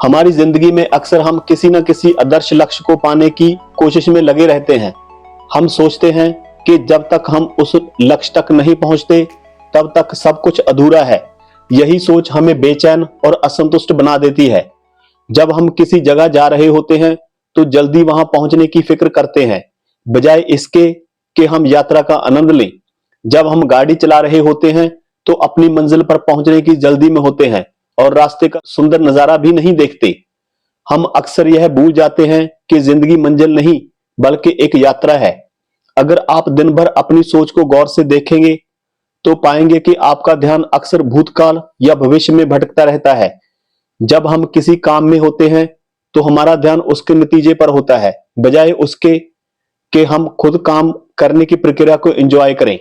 हमारी जिंदगी में अक्सर हम किसी न किसी आदर्श लक्ष्य को पाने की कोशिश में लगे रहते हैं। हम सोचते हैं कि जब तक हम उस लक्ष्य तक नहीं पहुंचते तब तक सब कुछ अधूरा है। यही सोच हमें बेचैन और असंतुष्ट बना देती है। जब हम किसी जगह जा रहे होते हैं तो जल्दी वहां पहुंचने की फिक्र करते हैं, बजाय इसके कि हम यात्रा का आनंद लें। जब हम गाड़ी चला रहे होते हैं तो अपनी मंजिल पर पहुंचने की जल्दी में होते हैं और रास्ते का सुंदर नजारा भी नहीं देखते। हम अक्सर यह भूल जाते हैं कि जिंदगी मंजिल नहीं बल्कि एक यात्रा है। अगर आप दिन भर अपनी सोच को गौर से देखेंगे तो पाएंगे कि आपका ध्यान अक्सर भूतकाल या भविष्य में भटकता रहता है। जब हम किसी काम में होते हैं तो हमारा ध्यान उसके नतीजे पर होता है, बजाय उसके कि हम खुद काम करने की प्रक्रिया को एंजॉय करें।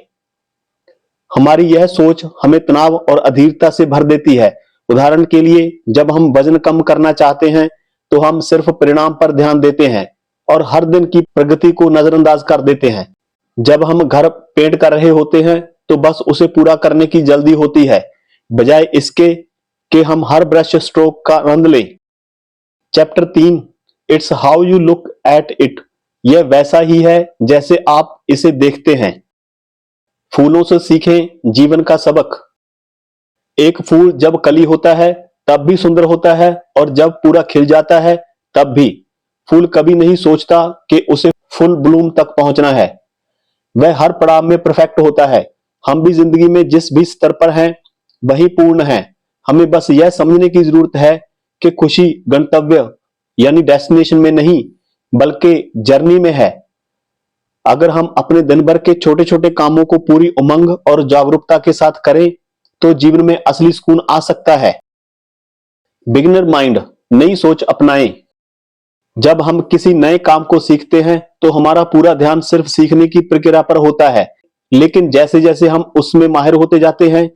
हमारी यह सोच हमें तनाव और अधीरता से भर देती है। उदाहरण के लिए, जब हम वजन कम करना चाहते हैं तो हम सिर्फ परिणाम पर ध्यान देते हैं और हर दिन की प्रगति को नजरअंदाज कर देते हैं। जब हम घर पेंट कर रहे होते हैं तो बस उसे पूरा करने की जल्दी होती है, बजाय इसके कि हम हर ब्रश स्ट्रोक का आनंद लें। Chapter 3, it's how you look at it. यह वैसा ही है जैसे आप इसे देखते हैं। फूलों से सीखें जीवन का सबक। एक फूल जब कली होता है तब भी सुंदर होता है और जब पूरा खिल जाता है तब भी। फूल कभी नहीं सोचता कि उसे फुल ब्लूम तक पहुंचना है। वह हर पड़ाव में परफेक्ट होता है। हम भी जिंदगी में जिस भी स्तर पर हैं वही पूर्ण हैं। हमें बस यह समझने की जरूरत है कि खुशी गंतव्य यानी डेस्टिनेशन में नहीं बल्कि जर्नी में है। अगर हम अपने दिन भर के छोटे छोटे कामों को पूरी उमंग और जागरूकता के साथ करें तो जीवन में असली सुकून आ सकता है। बिगिनर माइंड, नई सोच अपनाएं। जब हम किसी नए काम को सीखते हैं तो हमारा पूरा ध्यान सिर्फ सीखने की प्रक्रिया पर होता है, लेकिन जैसे जैसे हम उसमें माहिर होते जाते हैं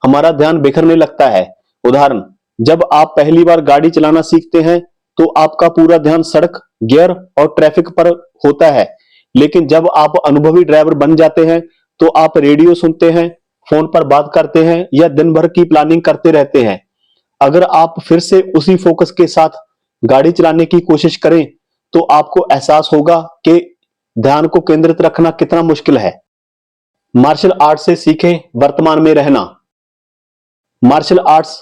हमारा ध्यान बिखरने लगता है। उदाहरण, जब आप पहली बार गाड़ी चलाना सीखते हैं तो आपका पूरा ध्यान सड़क, गियर और ट्रैफिक पर होता है, लेकिन जब आप अनुभवी ड्राइवर बन जाते हैं तो आप रेडियो सुनते हैं, फोन पर बात करते हैं या दिन भर की प्लानिंग करते रहते हैं। अगर आप फिर से उसी फोकस के साथ गाड़ी चलाने की कोशिश करें तो आपको एहसास होगा कि ध्यान को केंद्रित रखना कितना मुश्किल है। मार्शल आर्ट से सीखें वर्तमान में रहना। मार्शल आर्ट्स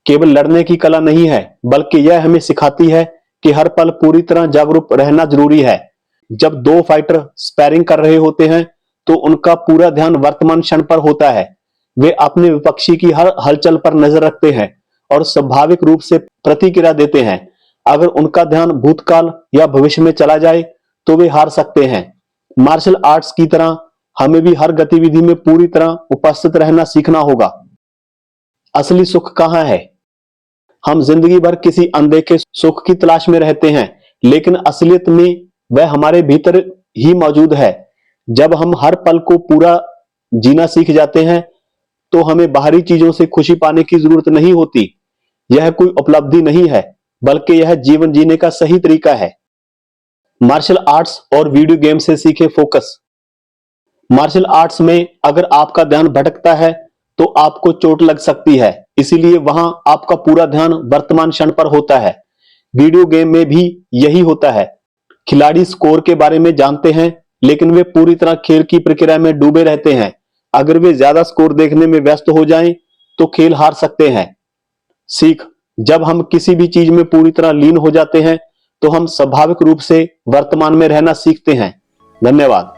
केवल लड़ने की कला नहीं है बल्कि यह हमें सिखाती है कि हर पल पूरी तरह जागरूक रहना जरूरी है। जब दो फाइटर स्पैरिंग कर रहे होते हैं तो उनका पूरा ध्यान वर्तमान क्षण पर होता है। वे अपने विपक्षी की हर हलचल पर नजर रखते हैं और स्वाभाविक रूप से प्रतिक्रिया देते हैं। अगर उनका ध्यान भूतकाल या भविष्य में चला जाए तो वे हार सकते हैं। मार्शल आर्ट्स की तरह हमें भी हर गतिविधि में पूरी तरह उपस्थित रहना सीखना होगा। असली सुख कहां है? हम जिंदगी भर किसी अनदेखे सुख की तलाश में रहते हैं, लेकिन असलियत में वह हमारे भीतर ही मौजूद है। जब हम हर पल को पूरा जीना सीख जाते हैं तो हमें बाहरी चीजों से खुशी पाने की जरूरत नहीं होती। यह कोई उपलब्धि नहीं है बल्कि यह जीवन जीने का सही तरीका है। मार्शल आर्ट्स और वीडियो गेम से सीखे फोकस। मार्शल आर्ट्स में अगर आपका ध्यान भटकता है तो आपको चोट लग सकती है, इसीलिए वहां आपका पूरा ध्यान वर्तमान क्षण पर होता है। वीडियो गेम में भी यही होता है। खिलाड़ी स्कोर के बारे में जानते हैं लेकिन वे पूरी तरह खेल की प्रक्रिया में डूबे रहते हैं। अगर वे ज्यादा स्कोर देखने में व्यस्त हो जाएं तो खेल हार सकते हैं। सीख, जब हम किसी भी चीज में पूरी तरह लीन हो जाते हैं तो हम स्वाभाविक रूप से वर्तमान में रहना सीखते हैं। धन्यवाद।